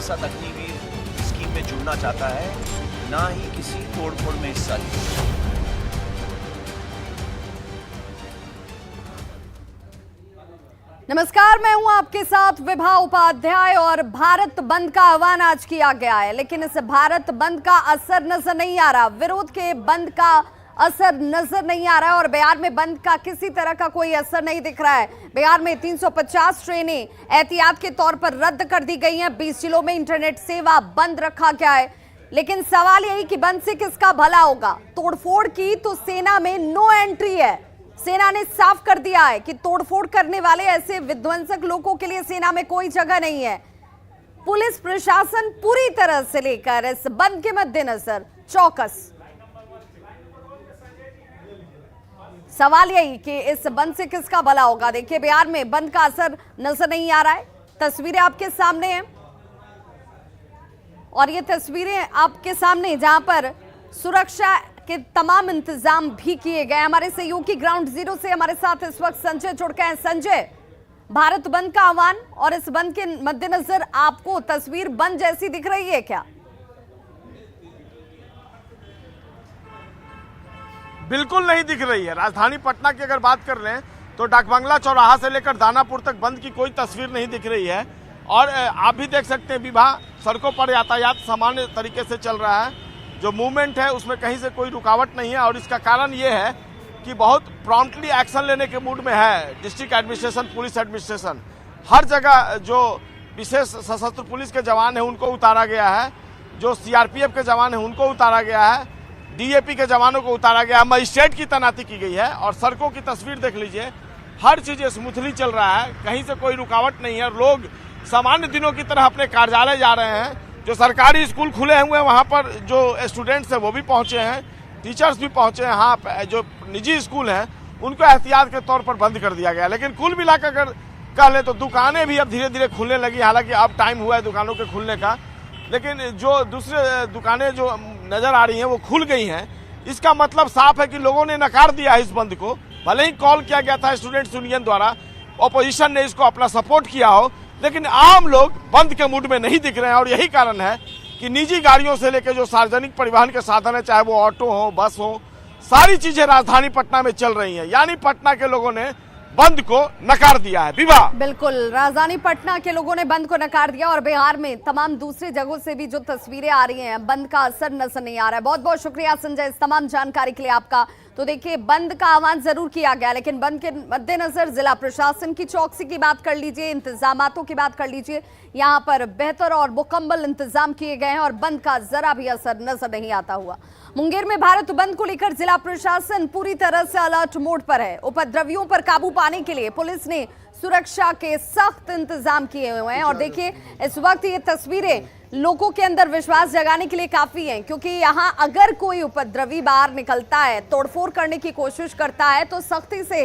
ऐसा अग्निवीर स्कीम में जुड़ना चाहता है, ना ही किसी तोड़फोड़ में हिस्सा लिया। नमस्कार, मैं हूं आपके साथ विभा उपाध्याय और भारत बंद का आह्वान आज किया गया है, लेकिन इस भारत बंद का असर नजर नहीं आ रहा। विरोध के बंद का असर नजर नहीं आ रहा है और बिहार में बंद का किसी तरह का कोई असर नहीं दिख रहा है। बिहार में 350 ट्रेनें एहतियात के तौर पर रद्द कर दी गई हैं। 20 जिलों में इंटरनेट सेवा बंद रखा गया है। लेकिन सवाल यही कि बंद से किसका भला होगा। तोड़फोड़ की तो सेना में नो एंट्री है। सेना ने साफ कर दिया है कि तोड़फोड़ करने वाले ऐसे विध्वंसक लोगों के लिए सेना में कोई जगह नहीं है। पुलिस प्रशासन पूरी तरह से लेकर इस बंद के मद्देनजर चौकस। सवाल यही कि इस बंद से किसका भला होगा। देखिए, बिहार में बंद का असर नजर नहीं आ रहा है। तस्वीरें आपके सामने हैं और ये तस्वीरें आपके सामने जहां पर सुरक्षा के तमाम इंतजाम भी किए गए। हमारे सहयोगी ग्राउंड जीरो से हमारे साथ इस वक्त संजय जुड़ गए हैं। संजय, भारत बंद का आह्वान और इस बंद के मद्देनजर आपको तस्वीर बंद जैसी दिख रही है क्या? बिल्कुल नहीं दिख रही है। राजधानी पटना की अगर बात कर लें तो डाकबंगला चौराहा से लेकर दानापुर तक बंद की कोई तस्वीर नहीं दिख रही है। और आप भी देख सकते हैं विभा, सड़कों पर यातायात सामान्य तरीके से चल रहा है। जो मूवमेंट है उसमें कहीं से कोई रुकावट नहीं है और इसका कारण ये है कि बहुत प्रॉम्प्टली एक्शन लेने के मूड में है डिस्ट्रिक्ट एडमिनिस्ट्रेशन, पुलिस एडमिनिस्ट्रेशन। हर जगह जो विशेष सशस्त्र पुलिस के जवान हैं उनको उतारा गया है, जो सीआरपीएफ के जवान हैं उनको उतारा गया है, डीएपी के जवानों को उतारा गया है, मजिस्ट्रेट की तैनाती की गई है। और सड़कों की तस्वीर देख लीजिए, हर चीज़ स्मूथली चल रहा है, कहीं से कोई रुकावट नहीं है। लोग सामान्य दिनों की तरह अपने कार्यालय जा रहे हैं। जो सरकारी स्कूल खुले हुए हैं वहाँ पर जो स्टूडेंट्स हैं वो भी पहुँचे हैं, टीचर्स भी पहुँचे हैं। हाँ, जो निजी स्कूल हैं उनको एहतियात के तौर पर बंद कर दिया गया। लेकिन कुल मिलाकर अगर कह लें तो दुकानें भी अब धीरे धीरे खुलने लगी। हालांकि अब टाइम हुआ है दुकानों के खुलने का, लेकिन जो दूसरे दुकानें जो नज़र आ रही हैं वो खुल गई हैं। इसका मतलब साफ है कि लोगों ने नकार दिया है इस बंद को। भले ही कॉल किया गया था स्टूडेंट्स यूनियन द्वारा, ऑपोजिशन ने इसको अपना सपोर्ट किया हो, लेकिन आम लोग बंद के मूड में नहीं दिख रहे हैं। और यही कारण है कि निजी गाड़ियों से लेकर जो सार्वजनिक परिवहन के साधन है, चाहे वो ऑटो हो, बस हो, सारी चीजें राजधानी पटना में चल रही हैं। यानी पटना के लोगों ने बंद को नकार दिया है। विभा, बिल्कुल, राजधानी पटना के लोगों ने बंद को नकार दिया और बिहार में तमाम दूसरी जगहों से भी जो तस्वीरें आ रही हैं, बंद का असर नजर नहीं आ रहा है। बहुत बहुत शुक्रिया संजय इस तमाम जानकारी के लिए आपका। तो देखिए, बंद का आह्वान जरूर किया गया, लेकिन बंद के मद्देनजर जिला प्रशासन की चौकसी की बात कर लीजिए, इंतजामातों की बात कर लीजिए, यहाँ पर बेहतर और मुकम्मल इंतजाम किए गए हैं और बंद का जरा भी असर नजर नहीं आता हुआ। मुंगेर में भारत बंद को लेकर जिला प्रशासन पूरी तरह से अलर्ट मोड पर है। उपद्रवियों पर काबू पाने के लिए पुलिस ने सुरक्षा के सख्त इंतजाम किए हुए हैं और देखिए, इस वक्त ये तस्वीरें लोगों के अंदर विश्वास जगाने के लिए काफी हैं, क्योंकि यहाँ अगर कोई उपद्रवी बाहर निकलता है, तोड़फोड़ करने की कोशिश करता है, तो सख्ती से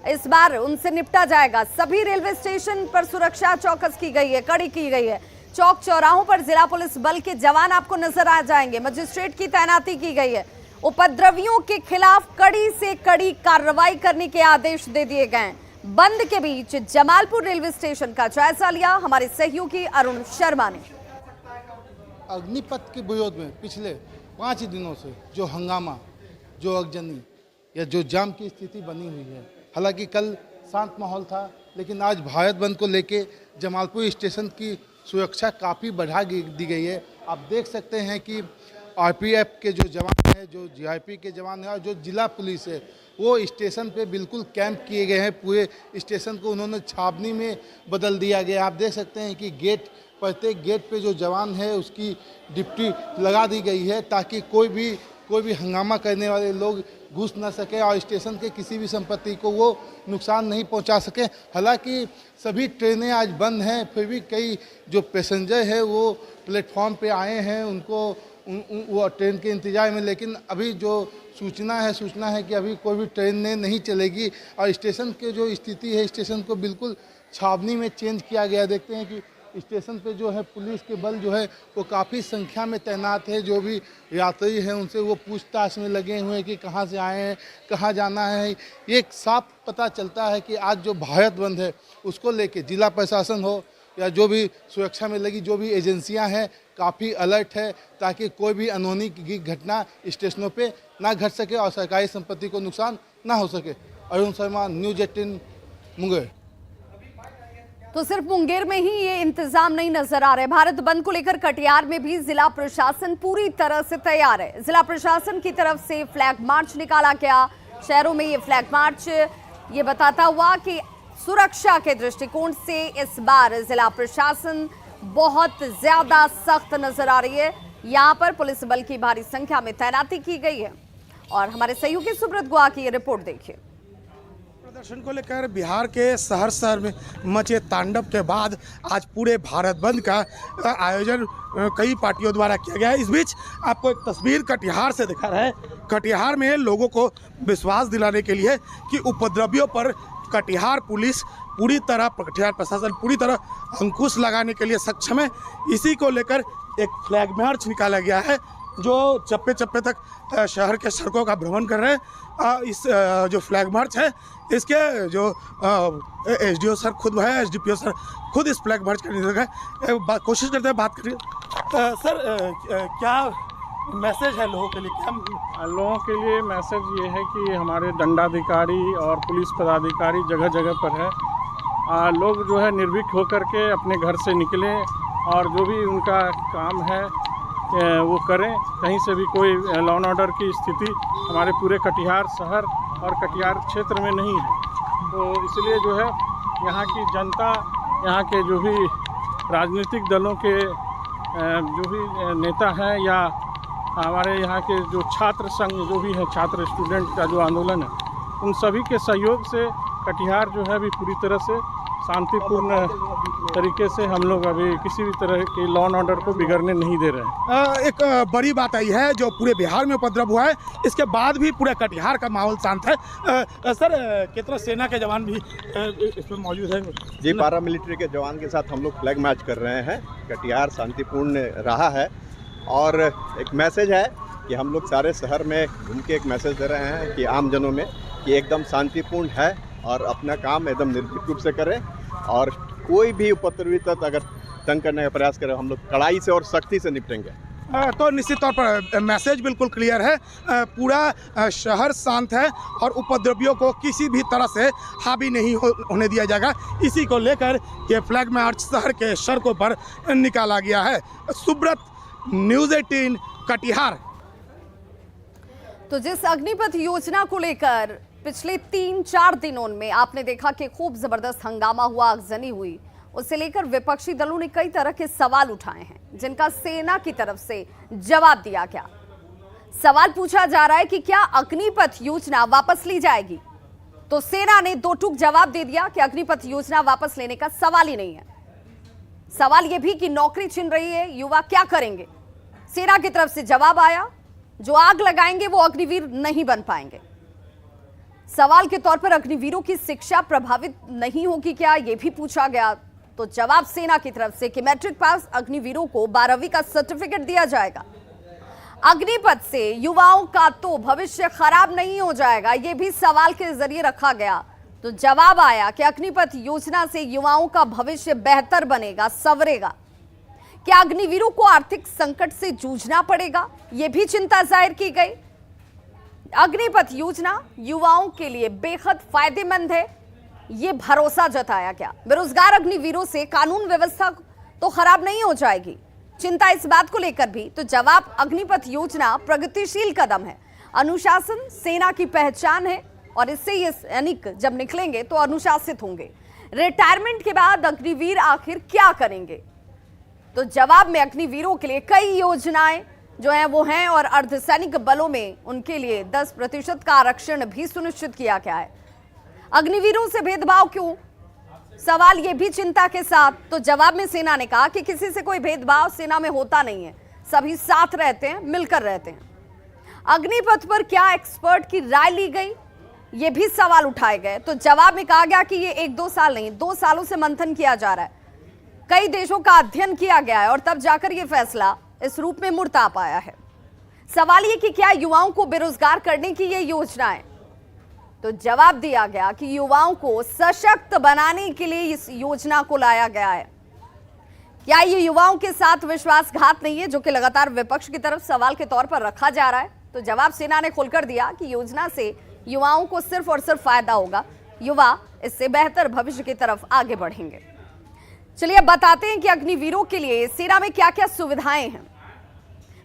इस बार उनसे निपटा जाएगा। सभी रेलवे स्टेशन पर सुरक्षा चौकस की गई है, कड़ी की गई है। चौक चौराहों पर जिला पुलिस बल के जवान आपको नजर आ जाएंगे। मजिस्ट्रेट की तैनाती की गई है। उपद्रवियों के खिलाफ कड़ी से कड़ी कार्रवाई करने के आदेश दे दिए गए हैं। बंद के बीच जमालपुर रेलवे स्टेशन का जायजा लिया हमारे सहयोगी अरुण शर्मा ने। अग्निपथ के विरोध में पिछले 5 दिनों से जो हंगामा, जो अगजनी या जो जाम की स्थिति बनी हुई है, हालांकि कल शांत माहौल था, लेकिन आज भारत बंद को लेके जमालपुर स्टेशन की सुरक्षा काफ़ी बढ़ा दी गई है। आप देख सकते हैं कि आरपीएफ के जो जवान हैं, जो जीआरपी के जवान हैं और जो जिला पुलिस है, वो स्टेशन पे बिल्कुल कैंप किए गए हैं। पूरे स्टेशन को उन्होंने छावनी में बदल दिया गया। आप देख सकते हैं कि प्रत्येक गेट पे जो जवान है उसकी ड्यूटी लगा दी गई है, ताकि कोई भी हंगामा करने वाले लोग घुस न सके और स्टेशन के किसी भी संपत्ति को वो नुकसान नहीं पहुंचा सके। हालांकि सभी ट्रेनें आज बंद हैं, फिर भी कई जो पैसेंजर है वो प्लेटफॉर्म पे आए हैं, उनको वो ट्रेन के इंतजार में। लेकिन अभी जो सूचना है कि अभी कोई भी ट्रेन नहीं चलेगी और स्टेशन के जो स्थिति है, स्टेशन को बिल्कुल छावनी में चेंज किया गया। देखते हैं कि स्टेशन पे जो है पुलिस के बल जो है वो काफ़ी संख्या में तैनात है। जो भी यात्री हैं उनसे वो पूछताछ में लगे हुए हैं कि कहाँ से आए हैं, कहाँ जाना है। ये साफ पता चलता है कि आज जो भारत बंद है उसको लेके जिला प्रशासन हो, या जो भी सुरक्षा में लगी जो भी एजेंसियां हैं काफ़ी अलर्ट है, ताकि कोई भी अनहोनी की घटना स्टेशनों पे ना घट सके और सरकारी संपत्ति को नुकसान ना हो सके। अरुण शर्मा, न्यूज 18 मुंगेर। तो सिर्फ मुंगेर में ही ये इंतजाम नहीं नजर आ रहे। भारत बंद को लेकर कटिहार में भी जिला प्रशासन पूरी तरह से तैयार है। जिला प्रशासन की तरफ से फ्लैग मार्च निकाला गया। शहरों में ये फ्लैग मार्च ये बताता हुआ कि सुरक्षा के दृष्टिकोण से इस बार जिला प्रशासन बहुत ज्यादा सख्त नजर आ रही है। यहाँ पर पुलिस बल की भारी संख्या में तैनाती की गई है। और हमारे सहयोगी सुब्रत गुहा की ये रिपोर्ट देखिए। प्रदर्शन को लेकर बिहार के शहर में मचे तांडव के बाद आज पूरे भारत बंद का आयोजन कई पार्टियों द्वारा किया गया है। इस बीच आपको एक तस्वीर कटिहार से दिखा रहा है। कटिहार में लोगों को विश्वास दिलाने के लिए कि उपद्रवियों पर कटिहार पुलिस पूरी तरह, कटिहार प्रशासन पूरी तरह अंकुश लगाने के लिए सक्षम है। इसी को लेकर एक फ्लैग मार्च निकाला गया है जो चप्पे चप्पे तक शहर के सड़कों का भ्रमण कर रहे हैं। इस जो फ्लैग मार्च है इसके जो एसडीओ सर खुद है, एसडीपीओ सर खुद इस फ्लैग मार्च का नेतृत्व है। कोशिश करते हैं बात करिए सर, क्या मैसेज है लोगों के लिए? क्या लोगों के लिए मैसेज ये है कि हमारे दंडाधिकारी और पुलिस पदाधिकारी जगह जगह पर है। लोग जो है निर्भीक होकर के अपने घर से निकलें और जो भी उनका काम है वो करें। कहीं से भी कोई लॉ एंड ऑर्डर की स्थिति हमारे पूरे कटिहार शहर और कटिहार क्षेत्र में नहीं है। तो इसलिए जो है यहाँ की जनता, यहाँ के जो भी राजनीतिक दलों के जो भी नेता हैं या हमारे यहाँ के जो छात्र संघ जो भी है, छात्र स्टूडेंट का जो आंदोलन है, उन सभी के सहयोग से कटिहार जो है अभी पूरी तरह से शांतिपूर्ण तरीके से हम लोग अभी किसी भी तरह के लॉ एंड ऑर्डर को बिगड़ने नहीं दे रहे हैं। एक बड़ी बात आई है जो पूरे बिहार में उपद्रव हुआ है, इसके बाद भी पूरे कटिहार का माहौल शांत है। सर, कितना सेना के जवान भी इसमें मौजूद है? जी, पैरा मिलिट्री के जवान के साथ हम लोग फ्लैग मार्च कर रहे हैं। कटिहार शांतिपूर्ण रहा है और एक मैसेज है कि हम लोग सारे शहर में घूम के एक मैसेज दे रहे हैं कि आम जनों में कि एकदम शांतिपूर्ण है और अपना काम एकदम निर्भीक रूप से करें और कोई भी उपद्रवी तत्व अगर तंग करने का प्रयास करें हम लोग कड़ाई से और सख्ती से निपटेंगे। तो निश्चित तौर पर मैसेज बिल्कुल क्लियर है। पूरा शहर शांत है और उपद्रवियों को किसी भी तरह से हावी नहीं होने दिया जाएगा। इसी को लेकर ये फ्लैग मार्च शहर के सड़कों पर निकाला गया है। सुब्रत, न्यूज 18 कटिहार। तो जिस अग्निपथ योजना को लेकर पिछले 3-4 दिनों में आपने देखा कि खूब जबरदस्त हंगामा हुआ, आगजनी हुई, उससे लेकर विपक्षी दलों ने कई तरह के सवाल उठाए हैं जिनका सेना की तरफ से जवाब दिया गया। सवाल पूछा जा रहा है कि क्या अग्निपथ योजना वापस ली जाएगी, तो सेना ने दो टूक जवाब दे दिया कि अग्निपथ योजना वापस लेने का सवाल ही नहीं है। सवाल यह भी कि नौकरी छिन रही है, युवा क्या करेंगे? सेना की तरफ से जवाब आया, जो आग लगाएंगे वो अग्निवीर नहीं बन पाएंगे। सवाल के तौर पर अग्निवीरों की शिक्षा प्रभावित नहीं होगी क्या, यह भी पूछा गया। तो जवाब सेना की तरफ से कि मैट्रिक पास अग्निवीरों को 12वीं का सर्टिफिकेट दिया जाएगा। अग्निपथ से युवाओं का तो भविष्य खराब नहीं हो जाएगा, यह भी सवाल के जरिए रखा गया। तो जवाब आया कि अग्निपथ योजना से युवाओं का भविष्य बेहतर बनेगा, संवरेगा। क्या अग्निवीरों को आर्थिक संकट से जूझना पड़ेगा, यह भी चिंता जाहिर की गई। अग्निपथ योजना युवाओं के लिए बेहद फायदेमंद है, यह भरोसा जताया गया। बेरोजगार अग्निवीरों से कानून व्यवस्था तो खराब नहीं हो जाएगी, चिंता इस बात को लेकर भी। तो जवाब, अग्निपथ योजना प्रगतिशील कदम है, अनुशासन सेना की पहचान है और इससे ये सैनिक जब निकलेंगे तो अनुशासित होंगे। रिटायरमेंट के बाद अग्निवीर आखिर क्या करेंगे? तो जवाब में अग्निवीरों के लिए कई योजनाएं जो हैं वो हैं और अर्धसैनिक बलों में उनके लिए 10% का आरक्षण भी सुनिश्चित किया गया है। अग्निवीरों से भेदभाव क्यों, सवाल ये भी चिंता के साथ। तो जवाब में सेना ने कहा कि किसी से कोई भेदभाव सेना में होता नहीं है, सभी साथ रहते हैं, मिलकर रहते हैं। अग्निपथ पर क्या एक्सपर्ट की राय ली गई, ये भी सवाल उठाए गए। तो जवाब में कहा गया कि ये 1-2 साल नहीं, 2 सालों से मंथन किया जा रहा है, कई देशों का अध्ययन किया गया है और तब जाकर यह फैसला इस रूप में मुड़ता पाया है। सवाल ये कि क्या युवाओं को बेरोजगार करने की ये योजना है? तो जवाब दिया गया कि युवाओं को सशक्त बनाने के लिए इस योजना को लाया गया है। क्या ये युवाओं के साथ विश्वासघात नहीं है, जो कि लगातार विपक्ष की तरफ सवाल के तौर पर रखा जा रहा है? तो जवाब सेना ने खुलकर दिया कि योजना से युवाओं को सिर्फ और सिर्फ फायदा होगा, युवा इससे बेहतर भविष्य की तरफ आगे बढ़ेंगे। चलिए अब बताते हैं कि अग्निवीरों के लिए सेना में क्या क्या सुविधाएं हैं।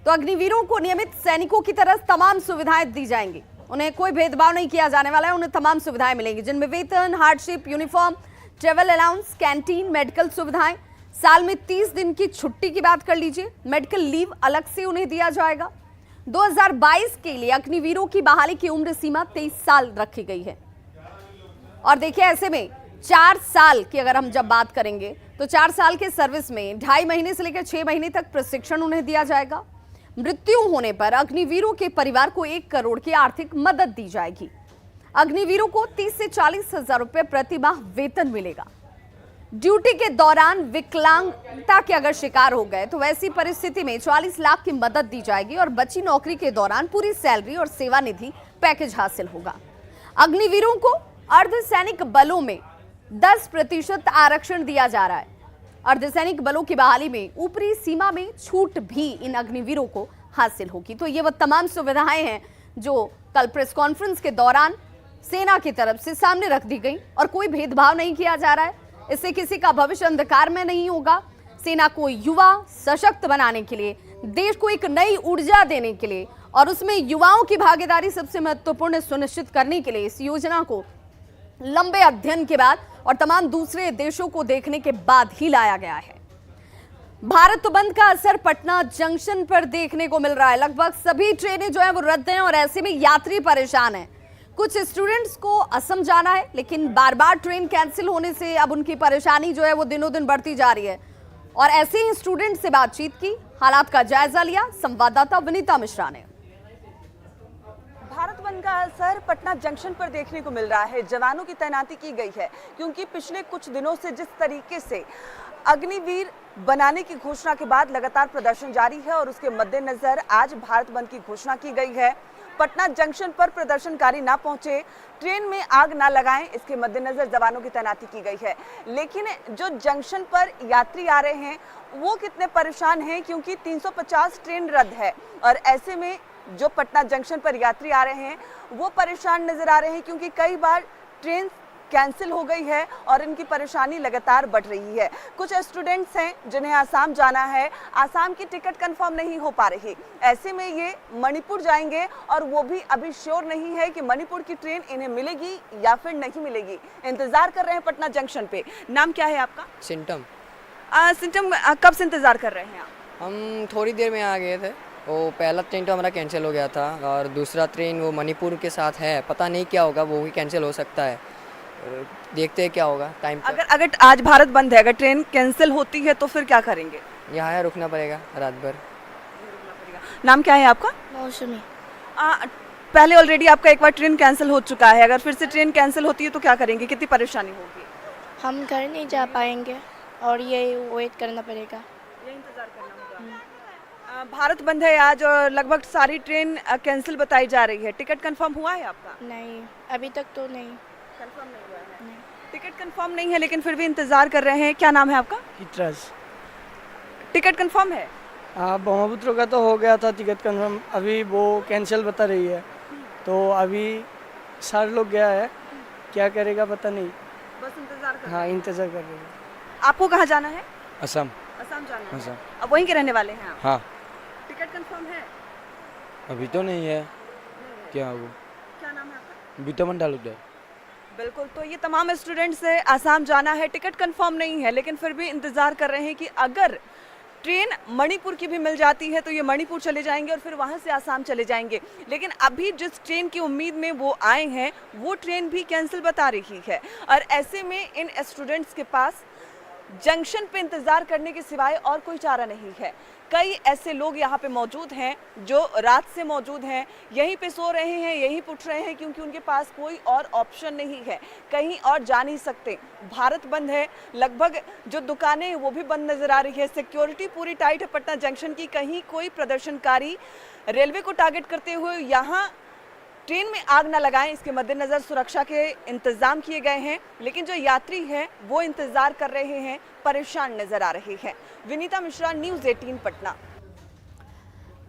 तो अग्निवीरों को नियमित सैनिकों की तरह तमाम सुविधाएं दी जाएंगी, उन्हें कोई भेदभाव नहीं किया जाने वाला है, उन्हें तमाम सुविधाएं मिलेंगी, जिनमें वेतन, hardship, uniform, travel allowance, canteen, medical सुविधाएं, साल में 30 दिन की छुट्टी की बात कर लीजिए, मेडिकल लीव अलग से उन्हें दिया जाएगा। 2022 के लिए अग्निवीरों की बहाली की उम्र सीमा 23 साल रखी गई है। और देखिए ऐसे में 4 साल की अगर हम जब बात करेंगे तो 4 साल के सर्विस में 2.5 महीने से लेकर 6 महीने तक प्रशिक्षण उन्हें दिया जाएगा। मृत्यु होने पर अग्निवीरों के परिवार को 1 करोड़ की आर्थिक मदद दी जाएगी। अग्निवीरों को 30 से 40 हजार रुपए प्रति माह वेतन मिलेगा। ड्यूटी के दौरान विकलांगता के अगर शिकार हो गए तो वैसी परिस्थिति में 40 लाख की मदद दी जाएगी और बची नौकरी के दौरान पूरी सैलरी और सेवानिधि पैकेज हासिल होगा। अग्निवीरों को अर्धसैनिक बलों में 10% आरक्षण दिया जा रहा है। अर्धसैनिक बलों की बहाली में ऊपरी सीमा में छूट भी इन अग्निवीरों को हासिल होगी। तो ये वो तमाम सुविधाएं हैं जो कल प्रेस कॉन्फ्रेंस के दौरान सेना की तरफ से सामने रख दी गई और कोई भेदभाव नहीं किया जा रहा है। इससे किसी का भविष्य अंधकार में नहीं होगा। सेना को युवा सशक्त बनाने के लिए, देश को एक नई ऊर्जा देने के लिए और उसमें युवाओं की भागीदारी सबसे महत्वपूर्ण सुनिश्चित करने के लिए इस योजना को लंबे अध्ययन के बाद और तमाम दूसरे देशों को देखने के बाद ही लाया गया है। भारत बंद का असर पटना जंक्शन पर देखने को मिल रहा है। लगभग सभी ट्रेनें जो है वो रद्द हैं और ऐसे में यात्री परेशान हैं। कुछ स्टूडेंट्स को असम जाना है, लेकिन बार बार ट्रेन कैंसिल होने से अब उनकी परेशानी जो है वो दिनों दिन बढ़ती जा रही है। और ऐसे ही स्टूडेंट से बातचीत की, हालात का जायजा लिया संवाददाता विनीता मिश्रा ने। भारत बंद का असर पटना जंक्शन पर देखने को मिल रहा है। जवानों की तैनाती की गई है, क्योंकि पिछले कुछ दिनों से जिस तरीके से अग्निवीर बनाने की घोषणा के बाद लगातार प्रदर्शन जारी है और उसके मद्देनजर आज भारत बंद की घोषणा की गई है। पटना जंक्शन पर प्रदर्शनकारी ना पहुंचे, ट्रेन में आग ना लगाएं, इसके मद्देनजर जवानों की तैनाती की गई है। लेकिन जो जंक्शन पर यात्री आ रहे हैं वो कितने परेशान हैं, क्योंकि 350 ट्रेन रद्द है और ऐसे में जो पटना जंक्शन पर यात्री आ रहे हैं वो परेशान नजर आ रहे हैं, क्योंकि कई बार ट्रेन कैंसिल हो गई है और इनकी परेशानी लगातार बढ़ रही है। कुछ स्टूडेंट्स हैं जिन्हें आसाम जाना है, आसाम की टिकट कंफर्म नहीं हो पा रही, ऐसे में ये मणिपुर जाएंगे और वो भी अभी श्योर नहीं है कि मणिपुर की ट्रेन इन्हें मिलेगी या फिर नहीं मिलेगी। इंतजार कर रहे हैं पटना जंक्शन पे। नाम क्या है आपका? सिंटम। सिंटम, कब से इंतजार कर रहे हैं आप? हम थोड़ी देर में आ गए थे। वो पहला ट्रेन तो हमारा कैंसिल हो गया था और दूसरा ट्रेन वो मणिपुर के साथ है, पता नहीं क्या होगा, वो भी कैंसिल हो सकता है। देखते हैं क्या होगा टाइम पर। अगर आज भारत बंद है, अगर ट्रेन कैंसिल होती है तो फिर क्या करेंगे? यहाँ रुकना पड़ेगा रात भर। नाम क्या है आपका? मौसमी। पहले ऑलरेडी आपका एक बार ट्रेन कैंसिल हो चुका है, अगर फिर से ट्रेन कैंसिल होती है तो क्या करेंगे? कितनी परेशानी होगी? हम घर नहीं जा पाएंगे और ये वेट करना पड़ेगा, ये इंतजार करना होगा। भारत बंद है आज और लगभग सारी ट्रेन कैंसिल बताई जा रही है। टिकट कंफर्म हुआ है आपका? नहीं, अभी तक तो नहीं। कंफर्म नहीं हुआ है? टिकट कंफर्म नहीं है, लेकिन फिर भी इंतजार कर रहे हैं। क्या नाम है आपका? टिकट कंफर्म है? हाँ, ब्रह्मपुत्र का तो हो गया था टिकट कंफर्म, अभी वो कैंसिल बता रही है, तो अभी सारे लोग गया है, क्या करेगा पता नहीं, बस इंतजार कर। हाँ इंतजार कर रहे हैं। आपको कहाँ जाना है? असम। असम जाना है? असम। अब वहीं के रहने वाले हैं आप? हाँ। टिकट कंफर्म है? अभी तो नहीं है। क्या वो? क्या नाम है आपका? बीतमन तालुकदार। बिल्कुल, तो ये तमाम स्टूडेंट्स है, आसाम जाना है, टिकट कंफर्म नहीं है, लेकिन फिर भी इंतजार कर रहे हैं कि अगर ट्रेन मणिपुर की भी मिल जाती है तो ये मणिपुर चले जाएंगे और फिर वहाँ से आसाम चले जाएंगे। लेकिन अभी जिस ट्रेन की उम्मीद में वो आए हैं वो ट्रेन भी कैंसिल बता रही है और ऐसे में इन स्टूडेंट्स के पास जंक्शन पे इंतज़ार करने के सिवाय और कोई चारा नहीं है। कई ऐसे लोग यहाँ पे मौजूद हैं जो रात से मौजूद हैं, यहीं पे सो रहे हैं, यहीं उठ रहे हैं, क्योंकि उनके पास कोई और ऑप्शन नहीं है, कहीं और जा नहीं सकते। भारत बंद है, लगभग जो दुकानें हैं वो भी बंद नज़र आ रही है। सिक्योरिटी पूरी टाइट है पटना जंक्शन की, कहीं कोई प्रदर्शनकारी रेलवे को टारगेट करते हुए यहाँ ट्रेन में आग न लगाएं, इसके मद्देनजर सुरक्षा के इंतजाम किए गए हैं, लेकिन जो यात्री हैं वो इंतजार कर रहे हैं, परेशान नजर आ रहे हैं। विनीता मिश्रा, न्यूज़ 18 पटना।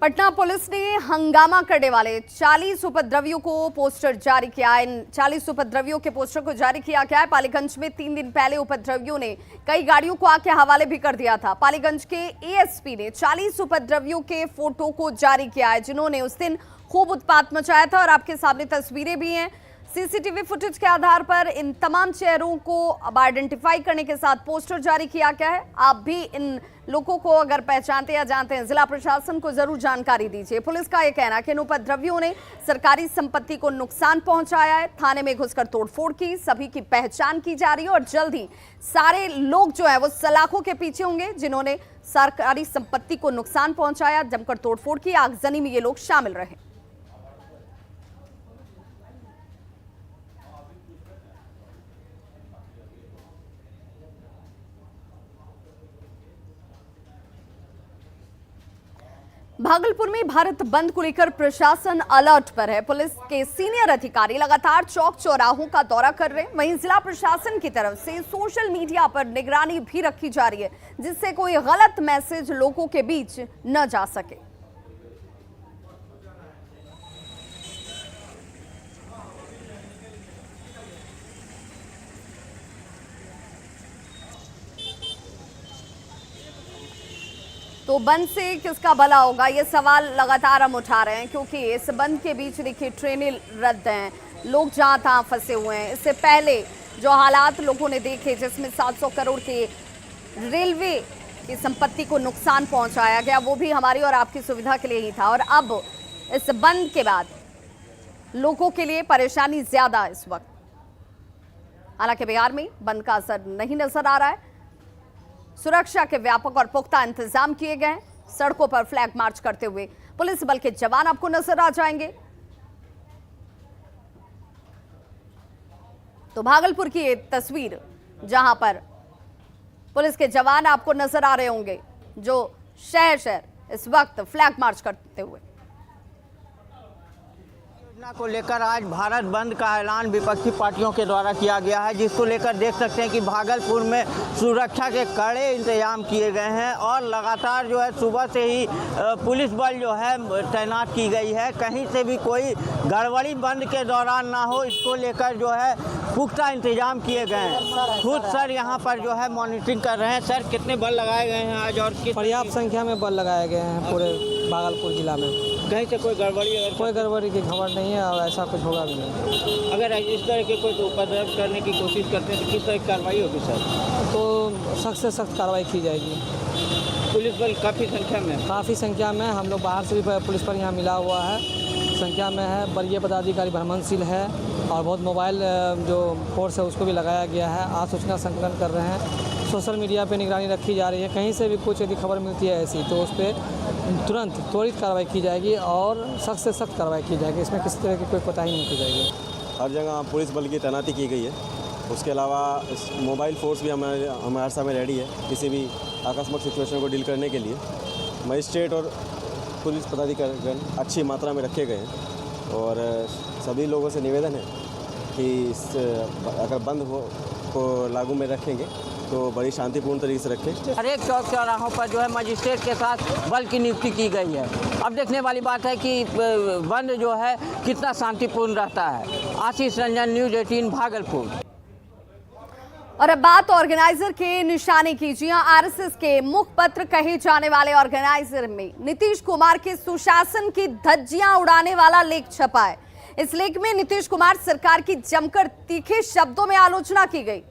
पटना पुलिस ने हंगामा करने वाले 40 उपद्रवियों को पोस्टर जारी किया। इन 40 उपद्रवियों के पोस्टर को जारी किया गया है। पालीगंज में 3 दिन पहले उपद्रवियों ने कई गाड़ियों को आग के हवाले भी कर दिया था। पालीगंज के एएसपी ने 40 उपद्रवियों के फोटो को जारी किया है, जिन्होंने उस दिन खूब उत्पात मचाया था और आपके सामने तस्वीरें भी हैं। सीसीटीवी फुटेज के आधार पर इन तमाम चेहरों को अब आइडेंटिफाई करने के साथ पोस्टर जारी किया गया है। आप भी इन लोगों को अगर पहचानते या जानते हैं, जिला प्रशासन को जरूर जानकारी दीजिए। पुलिस का यह कहना है कि इन उपद्रवियों ने सरकारी संपत्ति को नुकसान पहुंचाया है, थाने में घुसकर तोड़फोड़ की, सभी की पहचान की जा रही है और जल्द ही सारे लोग जो है वो सलाखों के पीछे होंगे जिन्होंने सरकारी संपत्ति को नुकसान पहुंचाया, जमकर तोड़फोड़ की। आगजनी में ये लोग शामिल रहे। भागलपुर में भारत बंद को लेकर प्रशासन अलर्ट पर है। पुलिस के सीनियर अधिकारी लगातार चौक चौराहों का दौरा कर रहे हैं। वहीं जिला प्रशासन की तरफ से सोशल मीडिया पर निगरानी भी रखी जा रही है, जिससे कोई गलत मैसेज लोगों के बीच न जा सके। तो बंद से किसका भला होगा, ये सवाल लगातार हम उठा रहे हैं, क्योंकि इस बंद के बीच देखिए ट्रेनें रद्द हैं, लोग जहां तहां फंसे हुए हैं। इससे पहले जो हालात लोगों ने देखे, जिसमें 700 करोड़ के रेलवे की संपत्ति को नुकसान पहुंचाया गया, वो भी हमारी और आपकी सुविधा के लिए ही था। और अब इस बंद के बाद लोगों के लिए परेशानी ज्यादा इस वक्त। हालांकि बिहार में बंद का असर नहीं नजर आ रहा है। सुरक्षा के व्यापक और पुख्ता इंतजाम किए गए। सड़कों पर फ्लैग मार्च करते हुए पुलिस बल के जवान आपको नजर आ जाएंगे। तो भागलपुर की ये तस्वीर, जहां पर पुलिस के जवान आपको नजर आ रहे होंगे, जो शहर शहर इस वक्त फ्लैग मार्च करते हुए। को लेकर आज भारत बंद का ऐलान विपक्षी पार्टियों के द्वारा किया गया है, जिसको लेकर देख सकते हैं कि भागलपुर में सुरक्षा के कड़े इंतजाम किए गए हैं और लगातार जो है सुबह से ही पुलिस बल जो है तैनात की गई है। कहीं से भी कोई गड़बड़ी बंद के दौरान ना हो, इसको लेकर जो है पुख्ता इंतजाम किए गए हैं। खुद सर यहाँ पर जो है मॉनिटरिंग कर रहे हैं। सर, कितने बल लगाए गए हैं आज और किस पर्याप्त संख्या में बल लगाए गए हैं पूरे भागलपुर जिला में। कहीं से कोई गड़बड़ी कोई गड़बड़ी की खबर नहीं है और ऐसा कुछ होगा भी नहीं। अगर इस तरह के कोई उपद्रव करने की कोशिश करते हैं तो किस तरह की कार्रवाई होगी सर? तो सख्त से सख्त कार्रवाई की जाएगी। पुलिस बल काफ़ी संख्या में है। हम लोग बाहर से भी पुलिस बल यहाँ मिला हुआ है, संख्या में है। वरीय पदाधिकारी भ्रमणशील है और बहुत मोबाइल जो फोर्स है उसको भी लगाया गया है। आज सूचना संकलन कर रहे हैं। सोशल मीडिया पे निगरानी रखी जा रही है। कहीं से भी कुछ यदि खबर मिलती है ऐसी, तो उस पर तुरंत त्वरित कार्रवाई की जाएगी और सख्त से सख्त कार्रवाई की जाएगी। इसमें किसी तरह की कोई कोताही नहीं की जाएगी। हर जगह पुलिस बल की तैनाती की गई है। उसके अलावा मोबाइल फोर्स भी हमारे समय रेडी है किसी भी आकस्मिक सिचुएशन को डील करने के लिए। मजिस्ट्रेट और पुलिस पदाधिकारी अच्छी मात्रा में रखे गए हैं और सभी लोगों से निवेदन है कि अगर बंद को लागू में रखेंगे तो बड़ी शांतिपूर्ण तरीके से रखें। हर एक चौक चौराहों पर जो है मजिस्ट्रेट के साथ बल की नियुक्ति की गई है। अब देखने वाली बात है कि बंद जो है कितना शांतिपूर्ण रहता है। आशीष रंजन, न्यूज़ 18 भागलपुर। और अब बात ऑर्गेनाइजर के निशाने की। जी हां, आरएसएस के मुखपत्र कहे जाने वाले ऑर्गेनाइजर में नीतीश कुमार के सुशासन की धज्जियां उड़ाने वाला लेख छपा है। इस लेख में नीतीश कुमार सरकार की जमकर तीखे शब्दों में आलोचना की गई।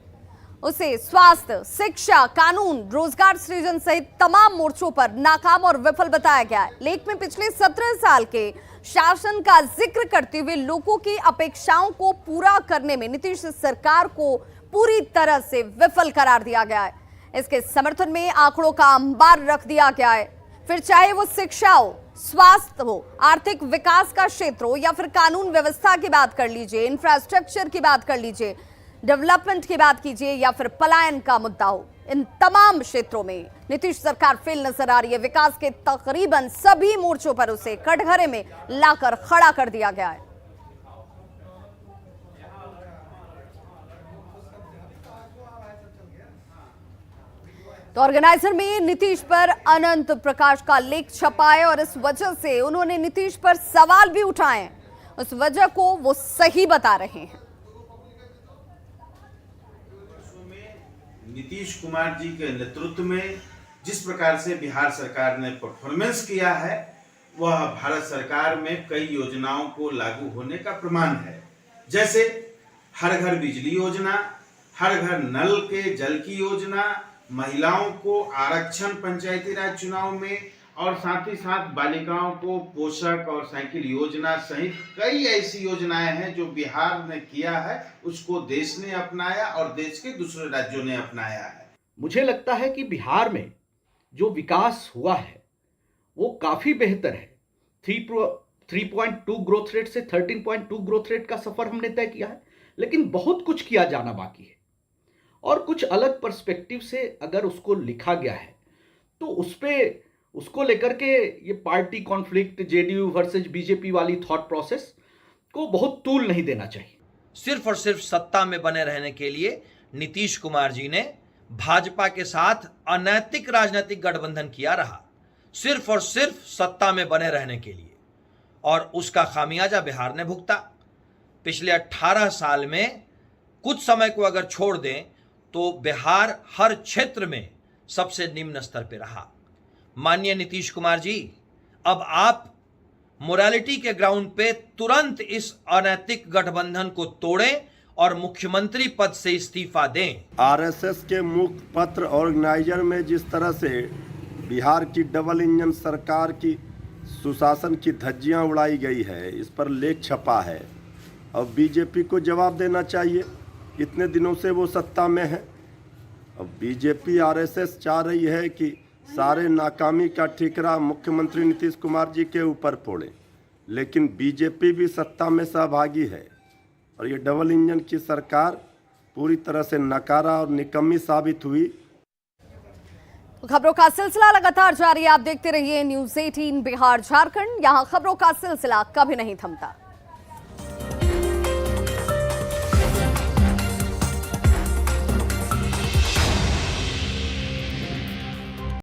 उसे स्वास्थ्य, शिक्षा, कानून, रोजगार सृजन सहित तमाम मोर्चों पर नाकाम और विफल बताया गया है। लेख में पिछले 17 साल के शासन का जिक्र करते हुए लोगों की अपेक्षाओं को पूरा करने में नीतीश सरकार को पूरी तरह से विफल करार दिया गया है। इसके समर्थन में आंकड़ों का अंबार रख दिया गया है। फिर चाहे वो शिक्षा हो, स्वास्थ्य हो, आर्थिक विकास का क्षेत्र हो या फिर कानून व्यवस्था की बात कर लीजिए, इंफ्रास्ट्रक्चर की बात कर लीजिए, डेवलपमेंट की बात कीजिए या फिर पलायन का मुद्दा हो, इन तमाम क्षेत्रों में नीतीश सरकार फेल नजर आ रही है। विकास के तकरीबन सभी मोर्चों पर उसे कटघरे में लाकर खड़ा कर दिया गया है। तो ऑर्गेनाइजर में नीतीश पर अनंत प्रकाश का लेख छपा है और इस वजह से उन्होंने नीतीश पर सवाल भी उठाए। उस वजह को वो सही बता रहे हैं। नीतीश कुमार जी के नेतृत्व में जिस प्रकार से बिहार सरकार ने परफॉर्मेंस किया है, वह भारत सरकार में कई योजनाओं को लागू होने का प्रमाण है। जैसे हर घर बिजली योजना, हर घर नल के जल की योजना, महिलाओं को आरक्षण पंचायती राज चुनाव में, और साथ ही साथ बालिकाओं को पोषक और साइकिल योजना सहित कई ऐसी योजनाएं हैं जो बिहार ने किया है, उसको देश ने अपनाया और देश के दूसरे राज्यों ने अपनाया है। मुझे लगता है कि बिहार में जो विकास हुआ है वो काफ़ी बेहतर है। 3.2 ग्रोथ रेट से 13.2 ग्रोथ रेट का सफ़र हमने तय किया है, लेकिन बहुत कुछ किया जाना बाकी है। और कुछ अलग पर्सपेक्टिव से अगर उसको लिखा गया है तो उसको लेकर के ये party conflict, JDU versus BJP वाली थॉट प्रोसेस को बहुत तूल नहीं देना चाहिए। सिर्फ और सिर्फ सत्ता में बने रहने के लिए नीतीश कुमार जी ने भाजपा के साथ अनैतिक राजनीतिक गठबंधन किया रहा, सिर्फ और सिर्फ सत्ता में बने रहने के लिए, और उसका खामियाजा बिहार ने भुगता। पिछले 18 साल में कुछ समय को अगर छोड़ दें तो बिहार हर क्षेत्र में सबसे निम्न स्तर पर रहा। माननीय नीतीश कुमार जी, अब आप मोरालिटी के ग्राउंड पे तुरंत इस अनैतिक गठबंधन को तोड़ें और मुख्यमंत्री पद से इस्तीफा दें। आरएसएस के मुखपत्र ऑर्गेनाइजर में जिस तरह से बिहार की डबल इंजन सरकार की सुशासन की धज्जियां उड़ाई गई है, इस पर लेख छपा है। अब बीजेपी को जवाब देना चाहिए, इतने दिनों से वो सत्ता में है। अब बीजेपी आरएसएस चाह रही है कि सारे नाकामी का ठिकरा मुख्यमंत्री नीतीश कुमार जी के ऊपर फोड़े, लेकिन बीजेपी भी सत्ता में सहभागी है और ये डबल इंजन की सरकार पूरी तरह से नकारा और निकम्मी साबित हुई। खबरों का सिलसिला लगातार जारी है। आप देखते रहिए न्यूज़ 18 बिहार झारखंड। यहाँ खबरों का सिलसिला कभी नहीं थमता।